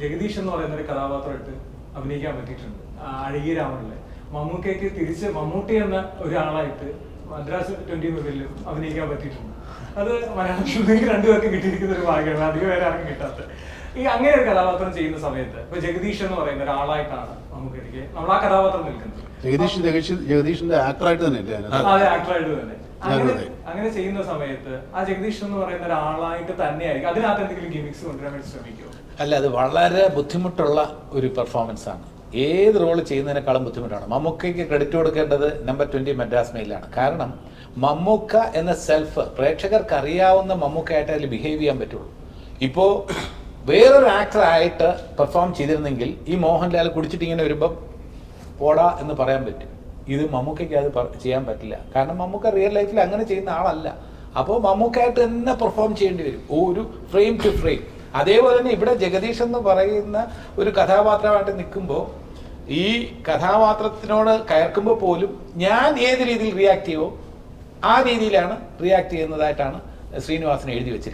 ജഗദീഷ് എന്ന് പറയുന്ന ഒരു കഥാപാത്രമായിട്ട് അഭിനയിക്കാൻ പറ്റിയിട്ടുണ്ട് അഴകിയ രാമനിലെ. മമ്മൂക്കയ്ക്ക് തിരിച്ച് മമ്മൂട്ടി എന്ന ഒരാളായിട്ട് മദ്രാസ് 20 മുതലും അഭിനയിക്കാൻ പറ്റിയിട്ടുണ്ട്. അത് മലയാളത്തിൽ രണ്ടുപേർക്ക് കിട്ടിയിരിക്കുന്ന ഒരു ഭാഗ്യമാണ്, അധികം പേരെ ആർക്കും കിട്ടാത്തത്. ഈ അങ്ങനെ ഒരു കഥാപാത്രം ചെയ്യുന്ന സമയത്ത് ഇപ്പൊ ജഗദീഷ് എന്ന് പറയുന്ന ഒരാളായിട്ടാണ് നമുക്ക് നമ്മൾ ആ കഥാപാത്രം നിൽക്കുന്നത്. ജഗദീഷിന്റെ ആക്ടറായിട്ട് തന്നെ അതെ, ആക്ടറായിട്ട് തന്നെ. അങ്ങനെ ചെയ്യുന്ന സമയത്ത് ആ ജഗദീഷ് എന്ന് പറയുന്ന ഒരാളായിട്ട് തന്നെയായിരിക്കും അതിനകത്ത് എന്തെങ്കിലും ഗിമിക്സ് കൊണ്ടുവരാൻ വേണ്ടി ശ്രമിക്കുമോ? അല്ല, അത് വളരെ ബുദ്ധിമുട്ടുള്ള ഒരു പെർഫോമൻസ് ആണ്. ഏത് റോൾ ചെയ്യുന്നതിനേക്കാളും ബുദ്ധിമുട്ടാണ്. മമ്മൂക്കയ്ക്ക് ക്രെഡിറ്റ് കൊടുക്കേണ്ടത് നമ്പർ 20 മദ്രാസ് മെയിലാണ്. കാരണം മമ്മൂക്ക എന്ന സെൽഫ് പ്രേക്ഷകർക്ക് അറിയാവുന്ന മമ്മൂക്കയായിട്ട് അതിൽ ബിഹേവ് ചെയ്യാൻ പറ്റുള്ളൂ. ഇപ്പോൾ വേറൊരു ആക്ടറായിട്ട് പെർഫോം ചെയ്തിരുന്നെങ്കിൽ ഈ മോഹൻലാൽ കുടിച്ചിട്ട് ഇങ്ങനെ വരുമ്പം പോടാ എന്ന് പറയാൻ പറ്റും. ഇത് മമ്മൂക്കയ്ക്ക് അത് ചെയ്യാൻ പറ്റില്ല. കാരണം മമ്മൂക്ക റിയൽ ലൈഫിൽ അങ്ങനെ ചെയ്യുന്ന ആളല്ല. അപ്പോൾ മമ്മൂക്കയായിട്ട് തന്നെ പെർഫോം ചെയ്യേണ്ടി വരും, ഒരു ഫ്രെയിം ടു ഫ്രെയിം. അതേപോലെ തന്നെ ഇവിടെ ജഗദീഷ് എന്ന് പറയുന്ന ഒരു കഥാപാത്രമായിട്ട് നിൽക്കുമ്പോൾ ഈ കഥാപാത്രത്തിനോട് കയർക്കുമ്പോൾ പോലും ഞാൻ ഏത് രീതിയിൽ റിയാക്ട് ചെയ്യുമോ ആ രീതിയിലാണ് റിയാക്ട് ചെയ്യുന്നതായിട്ടാണ് ശ്രീനിവാസൻ എഴുതി വെച്ചിരിക്കുന്നത്.